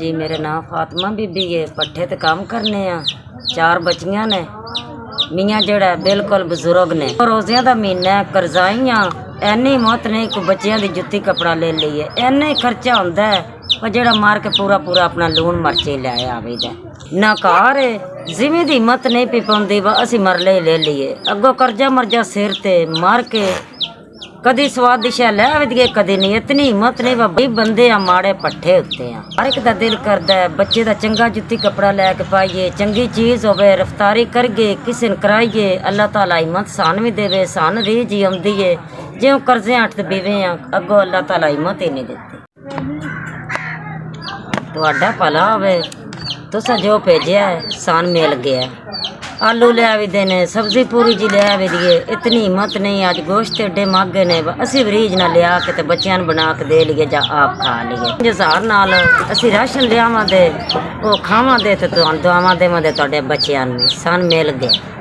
जी मेरा नाम फातिमा बीबी है। पट्ठे ते काम करने आ। 4 बच्चियां ने। मियाँ जेड़ा बिल्कुल बजुर्ग ने। रोजियां दा महीना करजाइयां एनी मौत नहीं को बच्चियां दी जुत्ती कपड़ा ले लीए एना ही खर्चा होंदा है पर जेड़ा मार के पूरा पूरा अपना लून मरचे ले आवेदा ना कार है जिमी दी हिम्मत नहीं पी पाउंदी असी मरले ही ले लीए अगो कर्जा मर्जा सिर ते मार के कदी स्वाद दिशा लै आवेदिए कदी नहीं इतनी हिम्मत नहीं भाई बंदे आ माड़े पट्ठे उत्ते आ हर एक दा दिल करदा है बच्चे दा चंगा जुत्ती कपड़ा लैके पाइए चंगी चीज़ होवे रफ्तारी करगे किसी ने कराइए अल्लाह ताला हिम्मत सान भी देवे सान रीझ ही आउंदी है ज्यों कर्जे हट बीवे आ अगो अल्लाह ताला हिम्मत ही नहीं देती तुहाडा भला होवे तुसा जो भेजिया है सान मिल गया आलू ले आवी देने सब्जी पूरी जी ले आवी दिए इतनी हिम्मत नहीं अज गोश्त एडे मागे ने असी वरीज ना लिया के ते बच्चियां बना के दे लिए जा आप खा लिए जजार नाल असी राशन लियावां दे ओ खावां दे ते दुआवां देवां दे तुहाडे बच्चियां नूं सान मिल गया।